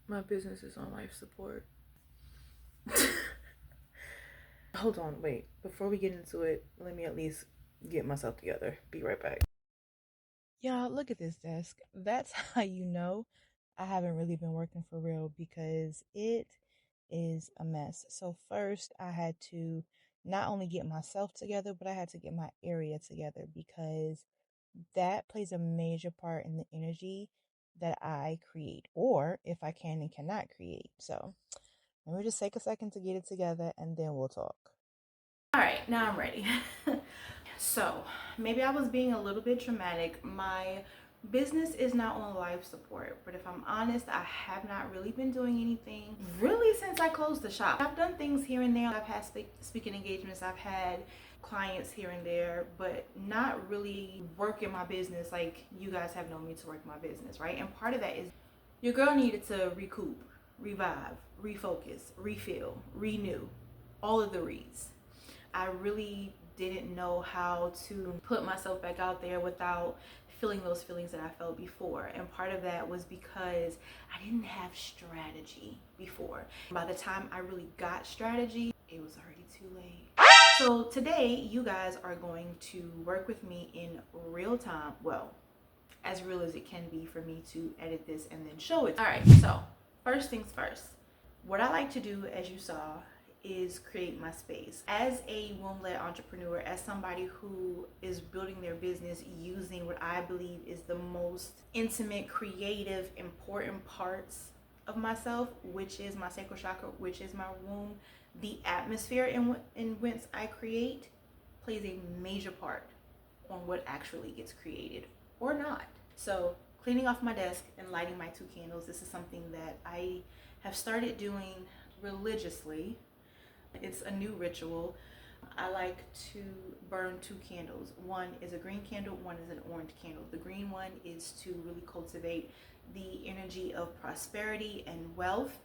My business is on life support. Hold on, wait. Before we get into it, let me at least get myself together. Be right back. Y'all, look at this desk. That's how you know I haven't really been working for real because it is a mess. So, first, I had to not only get myself together, but I had to get my area together because that plays a major part in the energy that I create, or if I can and cannot create. So, let me just take a second to get it together and then we'll talk. All right, now I'm ready. So, maybe I was being a little bit dramatic. My business is not on life support, but if I'm honest, I have not really been doing anything really since I closed the shop. I've done things here and there. I've had speaking engagements, I've had clients here and there, but not really working my business like you guys have known me to work my business, right? And part of that is your girl needed to recoup, revive, refocus, refill, renew, all of the reads. I really didn't know how to put myself back out there without feeling those feelings that I felt before. And part of that was because I didn't have strategy before. By the time I really got strategy, it was already too late. So today, you guys are going to work with me in real time. Well, as real as it can be for me to edit this and then show it. All right, so first things first. What I like to do, as you saw, is create my space. As a womb-led entrepreneur, as somebody who is building their business using what I believe is the most intimate, creative, important parts of myself, which is my sacral chakra, which is my womb, the atmosphere in whence I create plays a major part on what actually gets created or not. So cleaning off my desk and lighting my 2 candles, this is something that I have started doing religiously. It's a new ritual. I like to burn 2 candles. One is a green candle, one is an orange candle. The green one is to really cultivate the energy of prosperity and wealth.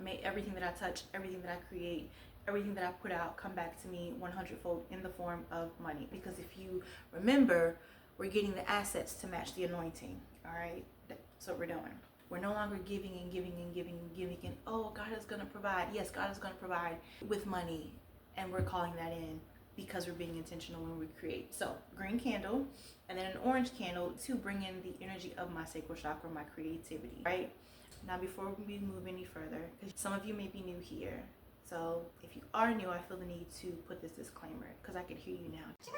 Make everything that I touch, everything that I create, everything that I put out come back to me 100-fold in the form of money. Because if you remember, we're getting the assets to match the anointing. All right, that's what we're doing. We're no longer giving and giving and giving and giving and oh, God is going to provide. Yes, God is going to provide with money, and we're calling that in because we're being intentional when we create. So green candle and then an orange candle to bring in the energy of my sacral chakra, my creativity, right? Now before we move any further, because some of you may be new here, so if you are new, I feel the need to put this disclaimer because I can hear you now.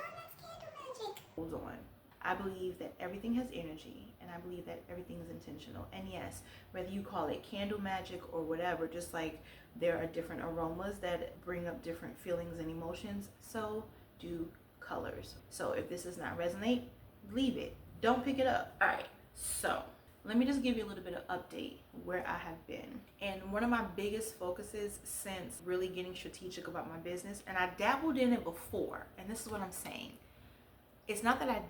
Hold on. I believe that everything has energy, and I believe that everything is intentional. And yes, whether you call it candle magic or whatever, just like there are different aromas that bring up different feelings and emotions, so do colors. So if this does not resonate, leave it. Don't pick it up. All right, so let me just give you a little bit of update where I have been. And one of my biggest focuses since really getting strategic about my business, and I dabbled in it before, and this is what I'm saying. It's not that I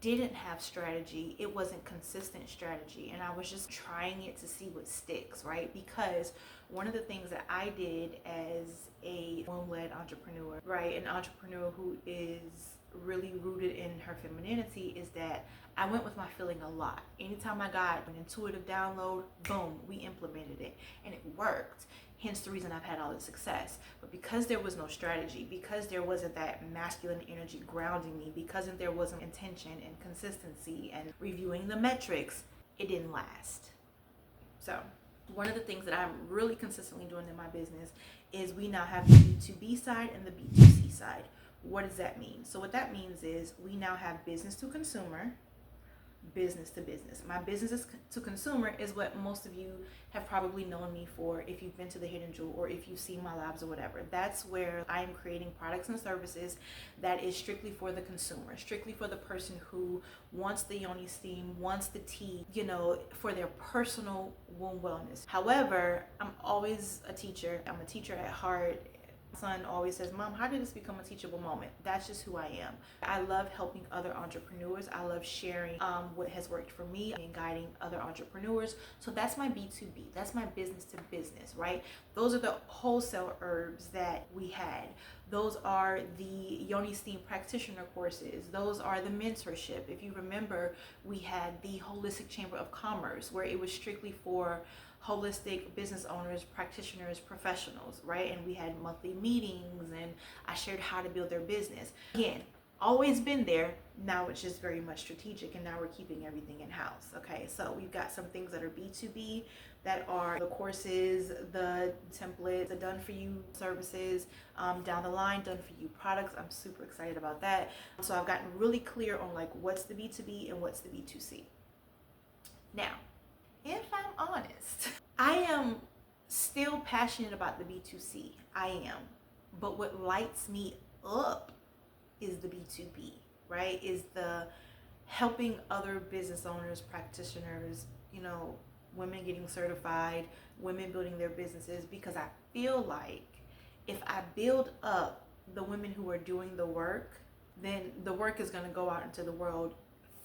didn't have strategy, it wasn't consistent strategy, and I was just trying it to see what sticks, right? Because one of the things that I did as a womb-led entrepreneur, right, an entrepreneur who is really rooted in her femininity, is that I went with my feeling a lot. Anytime I got an intuitive download, boom, we implemented it and it worked. Hence the reason I've had all the success. But because there was no strategy, because there wasn't that masculine energy grounding me, because there wasn't intention and consistency and reviewing the metrics, it didn't last. So one of the things that I'm really consistently doing in my business is we now have the B2B side and the B2C side. What does that mean? So what that means is we now have business to consumer, business to business. My business to consumer is what most of you have probably known me for if you've been to the Hidden Jewel or if you've seen my labs or whatever. That's where I'm creating products and services that is strictly for the consumer, strictly for the person who wants the yoni steam, wants the tea, for their personal womb wellness. However, I'm always a teacher. I'm a teacher at heart. Son always says, Mom, how did this become a teachable moment? That's just who I am. I love helping other entrepreneurs. I love sharing what has worked for me and guiding other entrepreneurs. So that's my B2B. That's my business to business, right? Those are the wholesale herbs that we had. Those are the Yoni Steam practitioner courses. Those are the mentorship. If you remember, we had the Holistic Chamber of Commerce where it was strictly for holistic business owners, practitioners, professionals, right? And we had monthly meetings and I shared how to build their business. Again, always been there. Now it's just very much strategic, and now we're keeping everything in house. Okay, so we've got some things that are B2B, that are the courses, the templates, the done for you services, down the line, done for you products. I'm super excited about that. So I've gotten really clear on like what's the B2B and what's the B2C. Now, if I'm honest, I am still passionate about the B2C. I am. But what lights me up is the B2B, right? Is the helping other business owners, practitioners, women getting certified, women building their businesses, because I feel like if I build up the women who are doing the work, then the work is going to go out into the world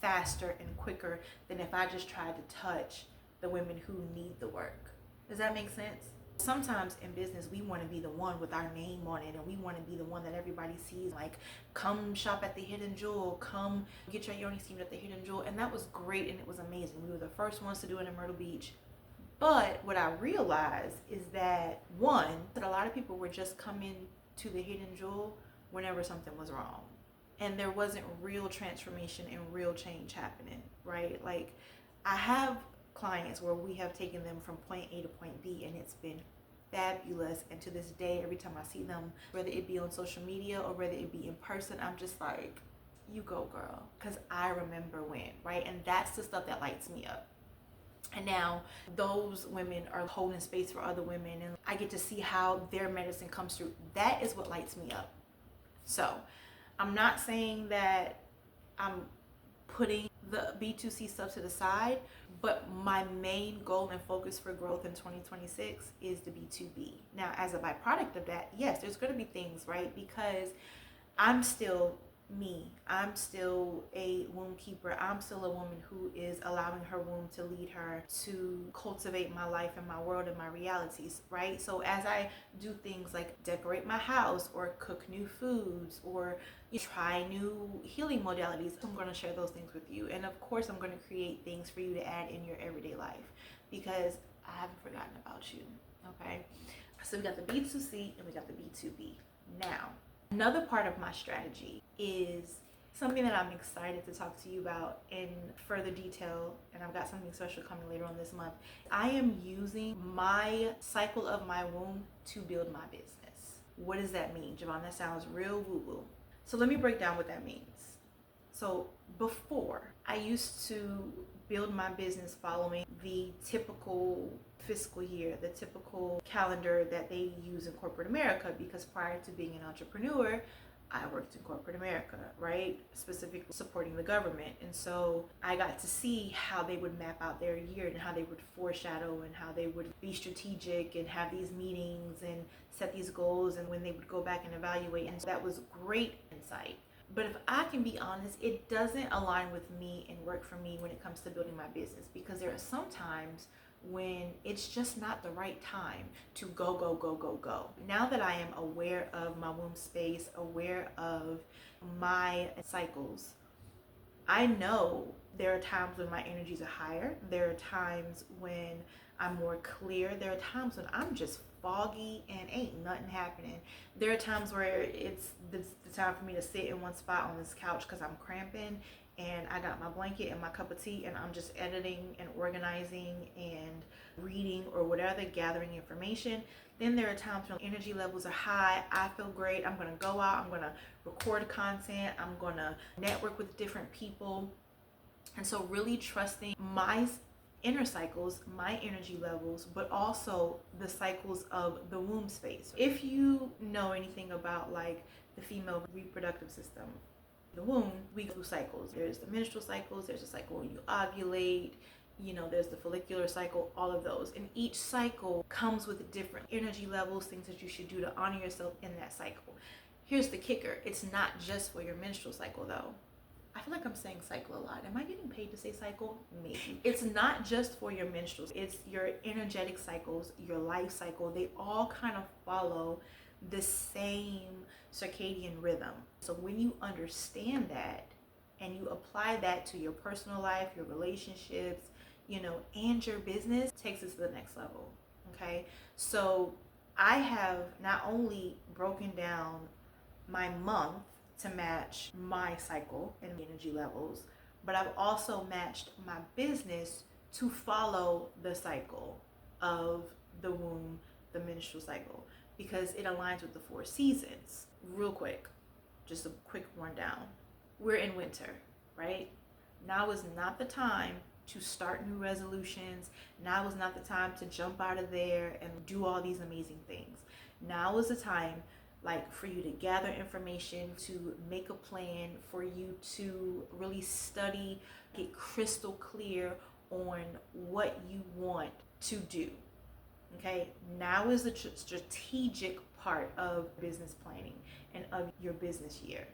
faster and quicker than if I just tried to touch the women who need the work. Does that make sense? Sometimes in business, we want to be the one with our name on it, and we want to be the one that everybody sees, like, come shop at the Hidden Jewel, come get your yoni steamed at the Hidden Jewel. And that was great, and it was amazing. We were the first ones to do it in Myrtle Beach. But what I realized is that, one, that a lot of people were just coming to the Hidden Jewel whenever something was wrong. And there wasn't real transformation and real change happening, right? Like, I have clients where we have taken them from point A to point B, and it's been fabulous. And to this day, every time I see them, whether it be on social media or whether it be in person, I'm just like, you go, girl, because I remember when, right? And that's the stuff that lights me up. And now those women are holding space for other women, and I get to see how their medicine comes through. That is what lights me up. So I'm not saying that I'm putting the B2C stuff to the side, but my main goal and focus for growth in 2026 is the B2B. Now, as a byproduct of that, yes, there's going to be things, right? Because I'm still me. I'm still a womb keeper. I'm still a woman who is allowing her womb to lead her, to cultivate my life and my world and my realities, right? So as I do things like decorate my house or cook new foods or try new healing modalities, I'm going to share those things with you. And of course, I'm going to create things for you to add in your everyday life, because I haven't forgotten about you, okay? So we got the B2C and we got the B2B. Now, another part of my strategy is something that I'm excited to talk to you about in further detail, and I've got something special coming later on this month. I am using my cycle of my womb to build my business. What does that mean, Javon? That sounds real woo-woo. So let me break down what that means. So before, I used to build my business following the typical fiscal year, the typical calendar that they use in corporate America, because prior to being an entrepreneur, I worked in corporate America, right? Specifically supporting the government. And so I got to see how they would map out their year and how they would foreshadow and how they would be strategic and have these meetings and set these goals, and when they would go back and evaluate. And so that was great insight. But if I can be honest, it doesn't align with me and work for me when it comes to building my business, because there are some times when it's just not the right time to go, go, go, go, go. Now that I am aware of my womb space, aware of my cycles, I know there are times when my energies are higher. There are times when I'm more clear. There are times when I'm just foggy and ain't nothing happening. There are times where it's the time for me to sit in one spot on this couch because I'm cramping, and I got my blanket and my cup of tea, and I'm just editing and organizing and reading or whatever, gathering information. Then there are times when energy levels are high. I feel great. I'm going to go out. I'm going to record content. I'm going to network with different people. And so really trusting my inner cycles, my energy levels, but also the cycles of the womb space. If you know anything about like the female reproductive system, the womb, we go through cycles. There's the menstrual cycles, there's a cycle when you ovulate, there's the follicular cycle, all of those. And each cycle comes with different energy levels, things that you should do to honor yourself in that cycle. Here's the kicker. It's not just for your menstrual cycle though. I feel like I'm saying cycle a lot. Am I getting paid to say cycle? Maybe. It's not just for your menstruals. It's your energetic cycles, your life cycle. They all kind of follow the same circadian rhythm. So when you understand that and you apply that to your personal life, your relationships, and your business takes it to the next level. Okay. So I have not only broken down my month to match my cycle and energy levels, but I've also matched my business to follow the cycle of the womb, the menstrual cycle, because it aligns with the 4 seasons. Real quick, just a quick rundown. We're in winter, right? Now is not the time to start new resolutions. Now is not the time to jump out of there and do all these amazing things. Now is the time, like, for you to gather information, to make a plan, for you to really study, get crystal clear on what you want to do. Okay, now is the strategic part of business planning and of your business year.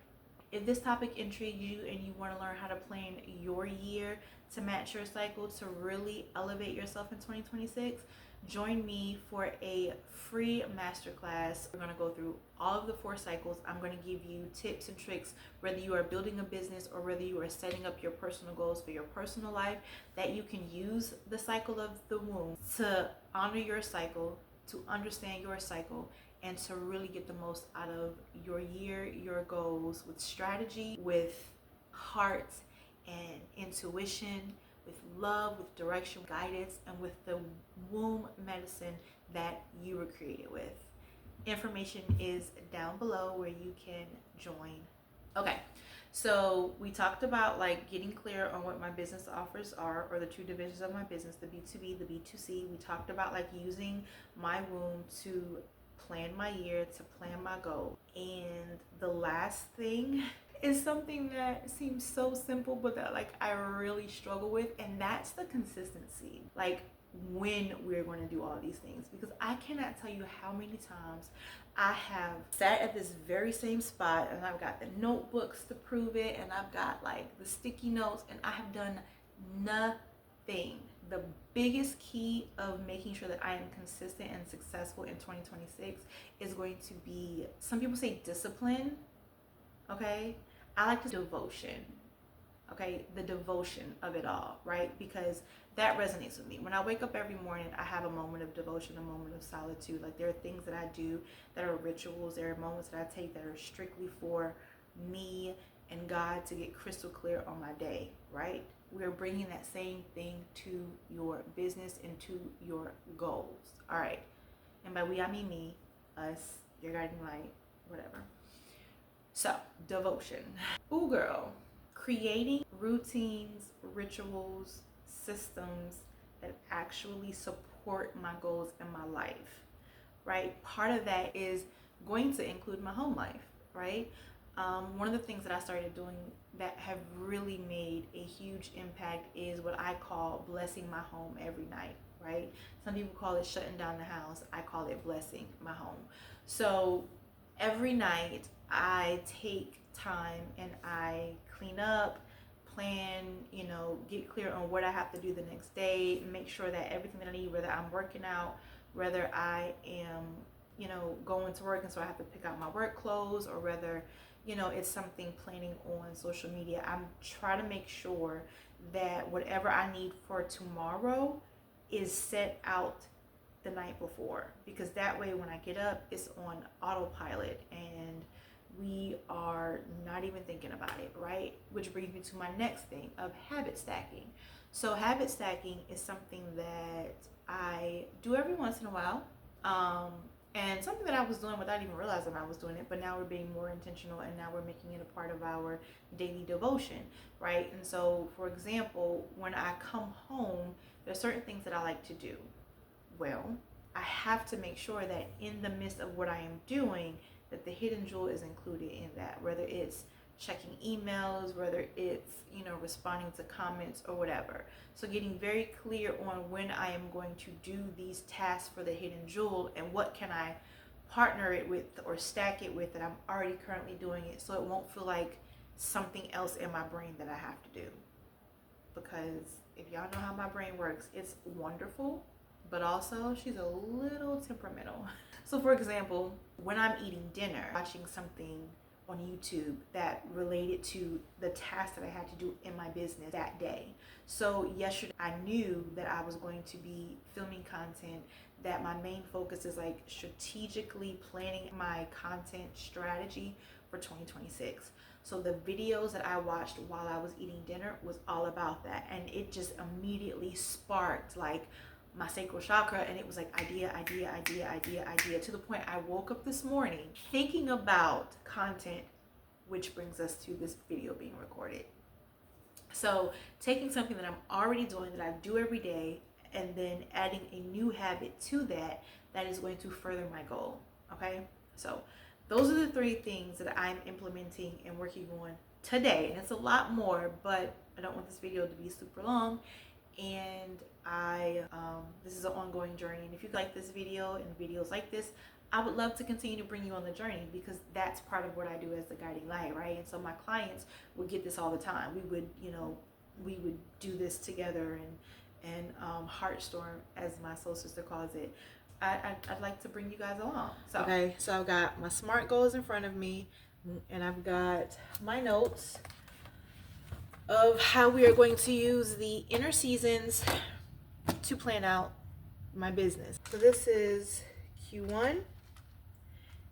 If this topic intrigues you and you want to learn how to plan your year to match your cycle to really elevate yourself in 2026, join me for a free masterclass. We're going to go through all of the 4 cycles. I'm going to give you tips and tricks, whether you are building a business or whether you are setting up your personal goals for your personal life, that you can use the cycle of the womb to honor your cycle, to understand your cycle, and to really get the most out of your year, your goals, with strategy, with heart and intuition, with love, with direction, guidance, and with the womb medicine that you were created with. Information is down below where you can join. Okay, so we talked about like getting clear on what my business offers are, or the 2 divisions of my business, the B2B, the B2C. We talked about like using my womb to plan my year, to plan my goal. And the last thing is something that seems so simple, but that like I really struggle with, and that's the consistency. Like, when we're going to do all these things, because I cannot tell you how many times I have sat at this very same spot and I've got the notebooks to prove it, and I've got like the sticky notes, and I have done nothing. The biggest key of making sure that I am consistent and successful in 2026 is going to be, some people say discipline. Okay, I like the devotion. Okay, the devotion of it all, right? Because that resonates with me. When I wake up every morning, I have a moment of devotion, a moment of solitude. Like, there are things that I do that are rituals. There are moments that I take that are strictly for me and God to get crystal clear on my day, right? We're bringing that same thing to your business and to your goals. All right. And by we, I mean me, us, your guiding light, whatever. So, devotion. Ooh, girl. Creating routines, rituals, systems that actually support my goals in my life, right? Part of that is going to include my home life, right? One of the things that I started doing that have really made a huge impact is what I call blessing my home every night, right? Some people call it shutting down the house. I call it blessing my home. So every night I take time and I clean up, plan, get clear on what I have to do the next day, make sure that everything that I need, whether I'm working out, whether I am, going to work and so I have to pick out my work clothes, or whether, it's something planning on social media. I'm trying to make sure that whatever I need for tomorrow is set out the night before, because that way when I get up, it's on autopilot and we are not even thinking about it, right? Which brings me to my next thing of habit stacking. So habit stacking is something that I do every once in a while, and something that I was doing without even realizing I was doing it, but now we're being more intentional and now we're making it a part of our daily devotion, right? And so, for example, when I come home, there's certain things that I like to do. Well, I have to make sure that in the midst of what I am doing, that the hidden jewel is included in that, whether it's checking emails, whether it's, responding to comments or whatever. So getting very clear on when I am going to do these tasks for the hidden jewel and what can I partner it with or stack it with that I'm already currently doing it, so it won't feel like something else in my brain that I have to do. Because if y'all know how my brain works, it's wonderful, but also she's a little temperamental. So for example, when I'm eating dinner, watching something on YouTube that related to the task that I had to do in my business that day. So yesterday I knew that I was going to be filming content, that my main focus is like strategically planning my content strategy for 2026. So the videos that I watched while I was eating dinner was all about that, and it just immediately sparked like my sacral chakra, and it was like idea, to the point I woke up this morning thinking about content, which brings us to this video being recorded. So taking something that I'm already doing, that I do every day, and then adding a new habit to that is going to further my goal. Okay, so those are the 3 things that I'm implementing and working on today, and it's a lot more, but I don't want this video to be super long, and this is an ongoing journey. And if you like this video and videos like this, I would love to continue to bring you on the journey, because that's part of what I do as the guiding light, right? And so my clients would get this all the time. We would do this together, and Heartstorm, as my soul sister calls it. I'd like to bring you guys along. So okay, so I've got my SMART goals in front of me, and I've got my notes of how we are going to use the inner seasons to plan out my business. So this is Q1,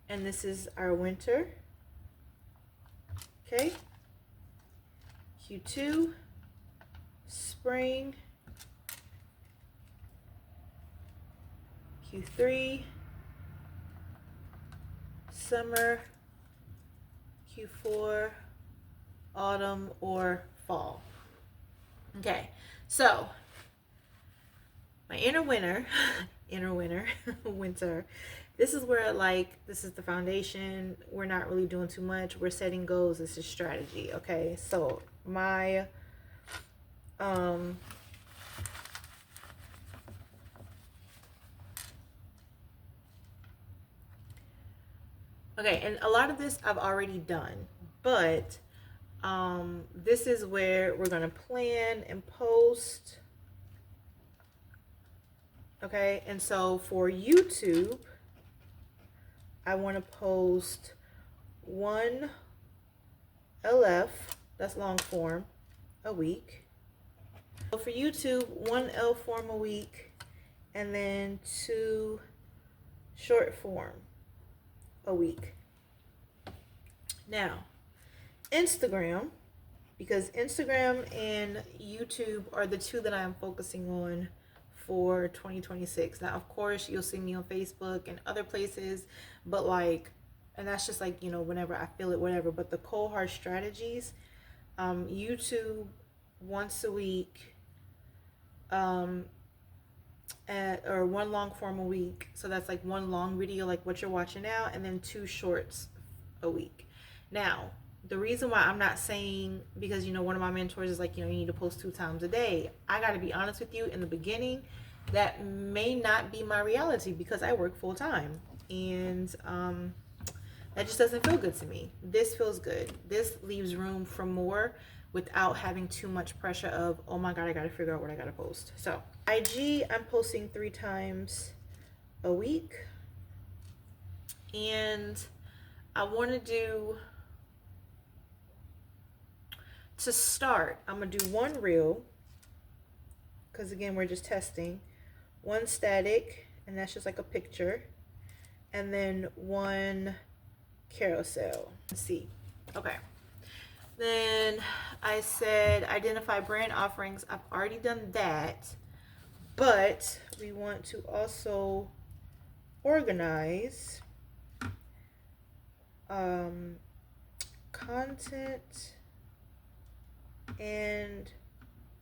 and this is our winter. Okay. Q2, spring. Q3, summer. Q4, autumn or fall. Okay, so my inner winter, winter. This is where this is the foundation. We're not really doing too much. We're setting goals. This is strategy. Okay, so my okay, and a lot of this I've already done, but this is where we're gonna plan and post. Okay, and so for YouTube, I want to post 1 LF, that's long form, a week. So for YouTube, 1 L form a week, and then 2 short form a week. Now, Instagram, because Instagram and YouTube are the 2 that I'm focusing on for 2026. Now, of course, you'll see me on Facebook and other places, but and that's just whenever I feel it, whatever. But the cold hard strategies, YouTube once a week, or 1 long form a week. So that's 1 long video, like what you're watching now, and then 2 shorts a week. Now, the reason why I'm not saying, because one of my mentors is you need to post 2 times a day. I got to be honest with you, in the beginning, that may not be my reality, because I work full time, and that just doesn't feel good to me. This feels good. This leaves room for more without having too much pressure of, oh my God, I got to figure out what I got to post. So IG, I'm posting 3 times a week, and I want to do, to start, I'm going to do 1 reel, because again, we're just testing, 1 static, and that's just a picture, and then 1 carousel. Let's see. Okay. Then I said identify brand offerings. I've already done that, but we want to also organize content and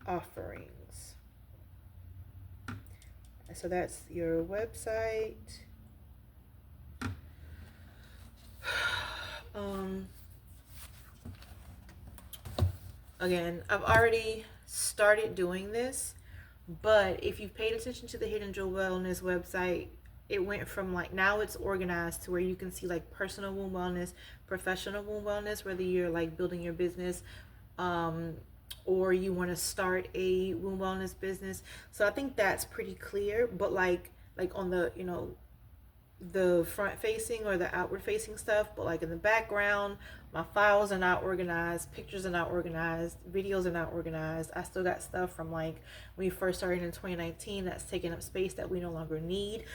offerings. So that's your website. Again, I've already started doing this, but if you've paid attention to the Hidden Jewel Wellness website, it went from now it's organized to where you can see personal wound wellness, professional wound wellness, whether you're building your business, or you want to start a wound wellness business. So I think that's pretty clear. But on the the front facing or the outward facing stuff, but like in the background, my files are not organized, pictures are not organized, videos are not organized. I still got stuff from like when we first started in 2019 that's taking up space that we no longer need.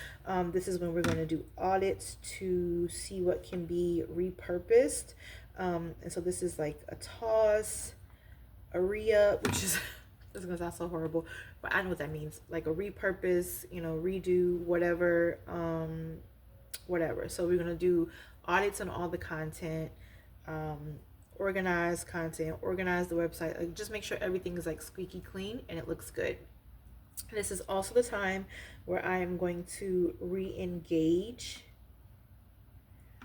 This is when we're going to do audits to see what can be repurposed. And so this is like a toss, a re-up, which is this is gonna sound so horrible, but I know what that means. Like a repurpose, you know, redo, whatever, whatever. So we're gonna do audits on all the content, organize content, organize the website, like just make sure everything is like squeaky clean and it looks good. This is also the time where I am going to re-engage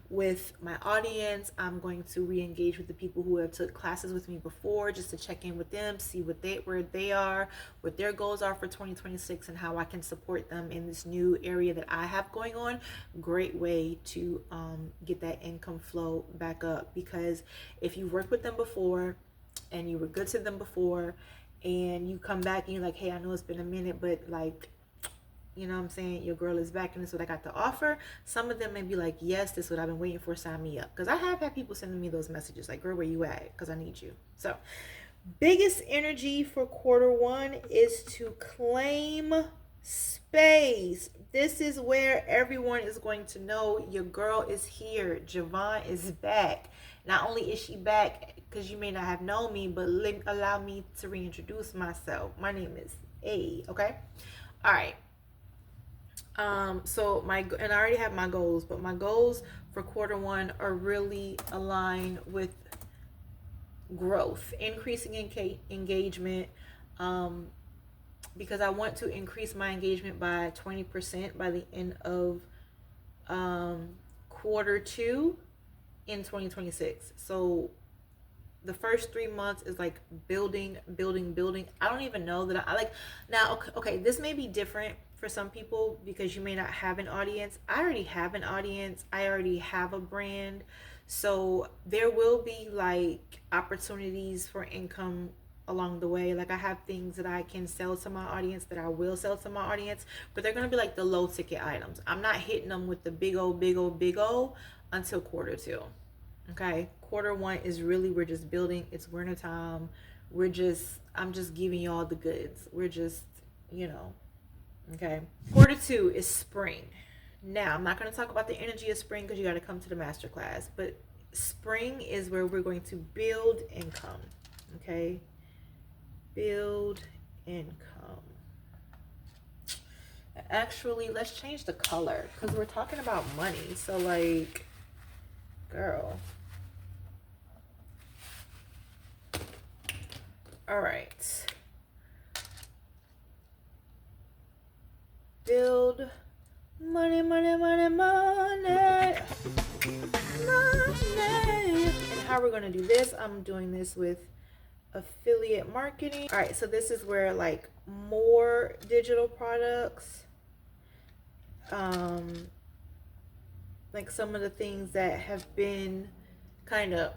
with my audience. I'm going to re-engage with the people who have took classes with me before, just to check in with them, see where they are, what their goals are for 2026, and how I can support them in this new area that I have going on. Great way to get that income flow back up, because if you've worked with them before and you were good to them before and you come back and you're like, hey, I know it's been a minute, but like, you know what I'm saying, your girl is back and this is what I got to offer. Some of them may be like, yes, this is what I've been waiting for, sign me up. Because I have had people sending me those messages like, girl, where you at? Because I need you. So biggest energy for quarter 1 is to claim space. This is where everyone is going to know your girl is here. Javon is back. Not only is she back because you may not have known me, but allow me to reintroduce myself. My name is A, okay? All right. So I already have my goals, but my goals for quarter 1 are really aligned with growth, increasing engagement, because I want to increase my engagement by 20% by the end of quarter 2 in 2026. So the first 3 months is like building. I don't even know that I like now. Okay, this may be different for some people because you may not have an audience. I already have an audience. I already have a brand. So there will be like opportunities for income along the way. Like I have things that I can sell to my audience, that I will sell to my audience, but they're going to be like the low ticket items. I'm not hitting them with the big O until quarter 2. Okay, quarter 1 is really, we're just building. It's winter time. I'm just giving you all the goods. We're just, you know, okay. Quarter 2 is spring. Now, I'm not going to talk about the energy of spring because you got to come to the masterclass, but spring is where we're going to build income. Okay, build income. Actually, let's change the color because we're talking about money. So like, girl. All right. Build money. And how we're going to do this, I'm doing this with affiliate marketing. All right, so this is where like more digital products, like some of the things that have been kind of,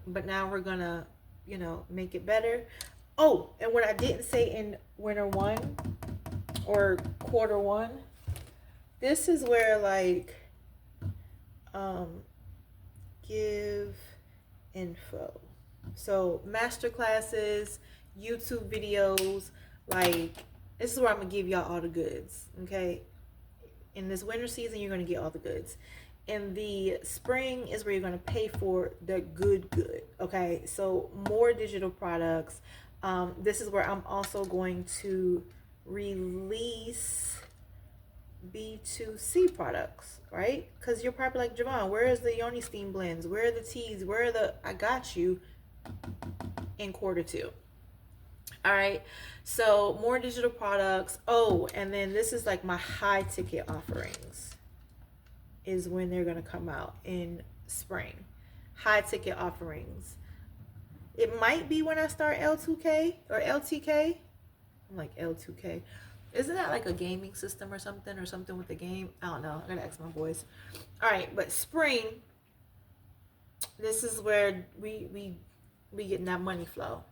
but now we're gonna, you know, make it better. Oh, and what I didn't say in winter 1 or quarter 1, this is where like give info. So master classes, YouTube videos, like this is where I'm gonna give y'all all the goods. Okay, in this winter season you're gonna get all the goods. In the spring is where you're gonna pay for the good. Okay, so more digital products. This is where I'm also going to release B2C products, right? Because you're probably like, Javon, where is the Yoni Steam blends? Where are the teas? Where are the, I got you in quarter 2. All right, so more digital products. Oh, and then this is like my high ticket offerings is when they're gonna come out in spring. High ticket offerings. It might be when I start L2K or LTK. I'm like L2K. Isn't that like a gaming system or something with the game? I don't know. I gotta ask my boys. All right, but spring, this is where we getting that money flow.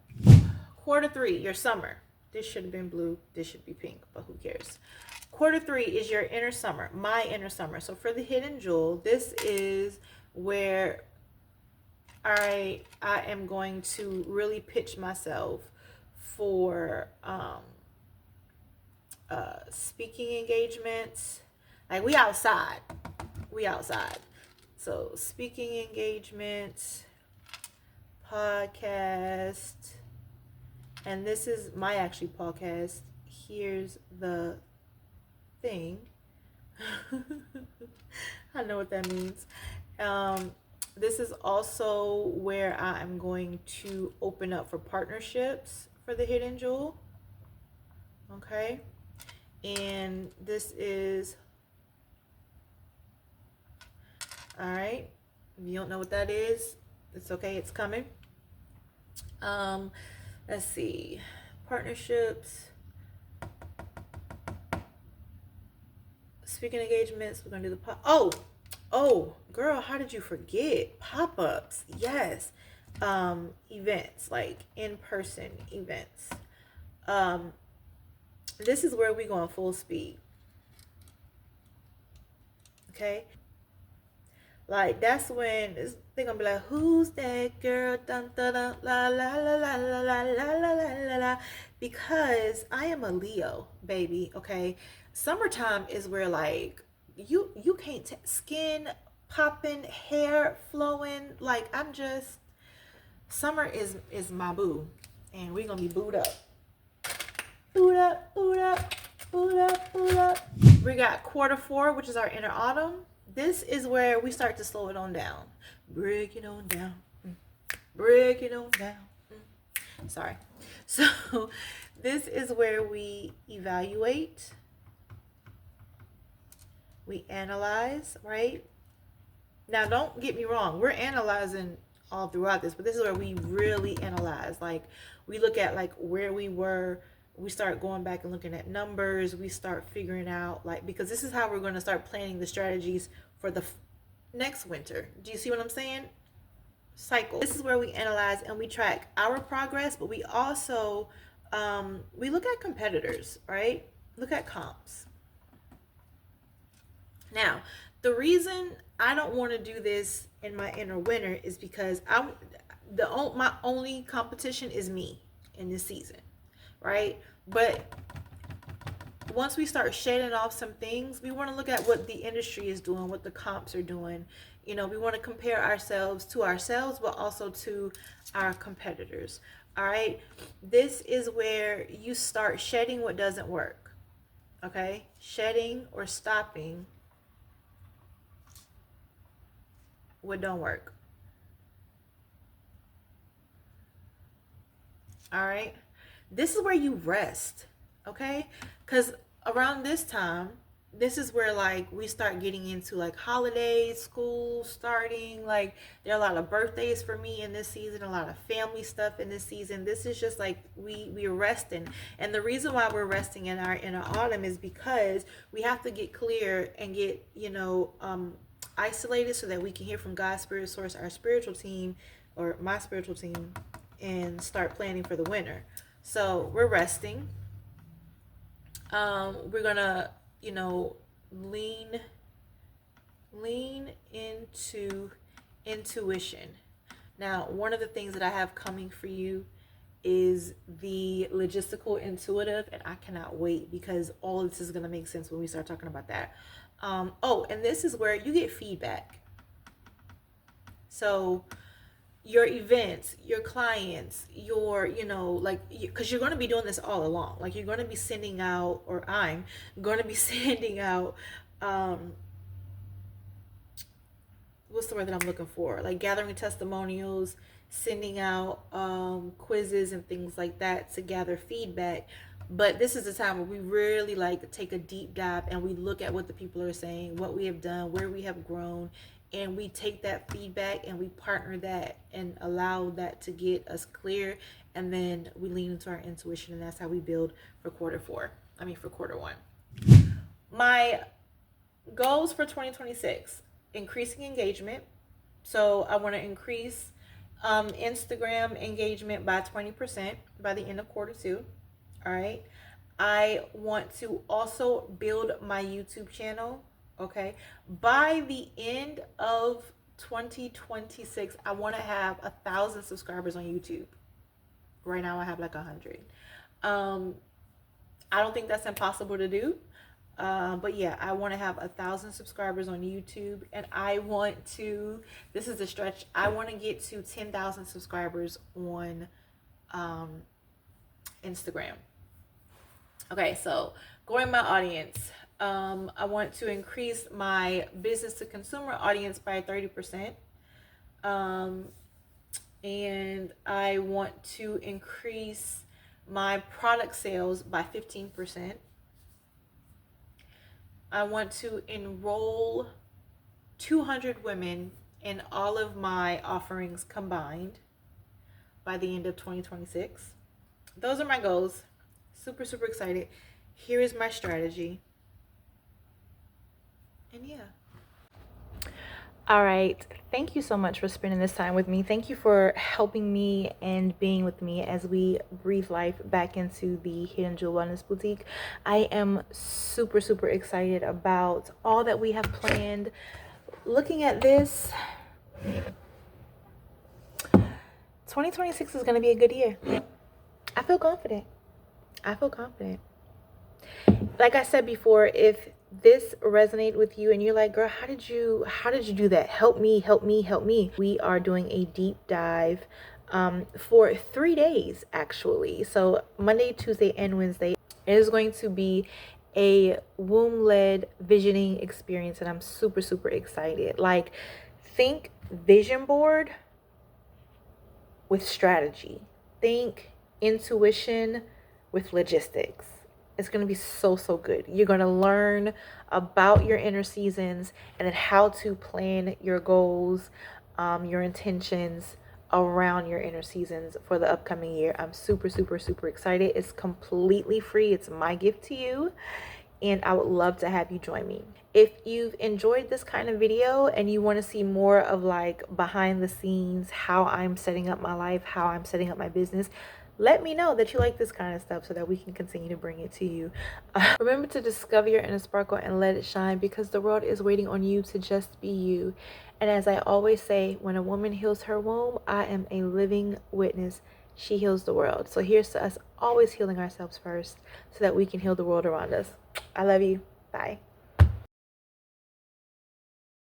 Quarter 3, your summer. This should have been blue. This should be pink, but who cares? quarter three is your inner summer, my inner summer. So for the hidden jewel, this is where I am going to really pitch myself for speaking engagements. Like we outside. So speaking engagements, podcast, and this is my actually podcast. Here's the thing. I know what that means. This is also where I'm going to open up for partnerships for the hidden jewel. Okay. And this is, all right. If you don't know what that is, it's okay. It's coming. Let's see. Partnerships. Speaking engagements. We're going to do the Oh, girl, how did you forget? Pop-ups. Yes. Events, like in-person events. This is where we're going full speed. Okay. Like that's when they're gonna be like, who's that girl? Dun, dun, dun, la la la la la la la la la la. Because I am a Leo, baby. Okay. Summertime is where like you can't skin popping, hair flowing. Like I'm just summer is my boo, and we're gonna be booed up. Boot up, boot up, boot up, boot up. We got quarter four, which is our inner autumn. This is where we start to slow it on down. Break it on down. Break it on down. Sorry. So this is where we evaluate. We analyze, right? Now, don't get me wrong. We're analyzing all throughout this, but this is where we really analyze. Like, we look at, like, where we were. We start going back and looking at numbers. We start figuring out, like, because this is how we're going to start planning the strategies for the next winter. Do you see what I'm saying? Cycle. This is where we analyze and we track our progress, but we also, we look at competitors, right? Look at comps. Now, the reason I don't want to do this in my inner winter is because my only competition is me in this season, right? But once we start shedding off some things, we want to look at what the industry is doing, what the comps are doing. You know, we want to compare ourselves to ourselves, but also to our competitors. All right. This is where you start shedding what doesn't work. Okay. Shedding or stopping what don't work. All right. This is where you rest. Okay. Because around this time, this is where like we start getting into like holidays, school starting. Like there are a lot of birthdays for me in this season, a lot of family stuff in this season. This is just like we're resting, and the reason why we're resting in our inner autumn is because we have to get clear and get isolated so that we can hear from God's spirit source, our spiritual team, or my spiritual team, and start planning for the winter. So we're resting. We're gonna lean into intuition. Now, one of the things that I have coming for you is the logistical intuitive, and I cannot wait because all of this is going to make sense when we start talking about that. And this is where you get feedback. So your events, your clients, because you're going to be doing this all along. Like you're going to be sending out, or I'm going to be sending out, what's the word that I'm looking for? Like gathering testimonials, sending out quizzes and things like that to gather feedback. But this is the time where we really like take a deep dive and we look at what the people are saying, what we have done, where we have grown, and we take that feedback and we partner that and allow that to get us clear, and then we lean into our intuition, and that's how we build for quarter one. My goals for 2026: increasing engagement. So I want to increase Instagram engagement by 20% by the end of quarter two. All right. I want to also build my YouTube channel. Okay. By the end of 2026, I want to have 1,000 subscribers on YouTube. Right now I have like 100. I don't think that's impossible to do. But yeah, I want to have 1,000 subscribers on YouTube, and I want to, this is a stretch, I want to get to 10,000 subscribers on Instagram. Okay, so growing my audience. I want to increase my business to consumer audience by 30%. And I want to increase my product sales by 15%. I want to enroll 200 women in all of my offerings combined by the end of 2026. Those are my goals. Super, super excited. Here is my strategy. And yeah. All right. Thank you so much for spending this time with me. Thank you for helping me and being with me as we breathe life back into the Hidden Jewel Wellness Boutique. I am super, super excited about all that we have planned. Looking at this, 2026 is going to be a good year. I feel confident. Like I said before, if this resonated with you and you're like, girl, how did you do that? Help me. We are doing a deep dive for 3 days actually. So Monday, Tuesday, and Wednesday. It is going to be a womb-led visioning experience, and I'm super, super excited. Like, think vision board with strategy. Think intuition with logistics. It's going to be so, so good. You're going to learn about your inner seasons and then how to plan your goals, your intentions around your inner seasons for the upcoming year. I'm super, super, super excited. It's completely free. It's my gift to you, and I would love to have you join me. If you've enjoyed this kind of video and you want to see more of like behind the scenes, how I'm setting up my life, how I'm setting up my business, let me know that you like this kind of stuff so that we can continue to bring it to you. Remember to discover your inner sparkle and let it shine, because the world is waiting on you to just be you. And as I always say, when a woman heals her womb, I am a living witness. She heals the world. So here's to us always healing ourselves first so that we can heal the world around us. I love you. Bye.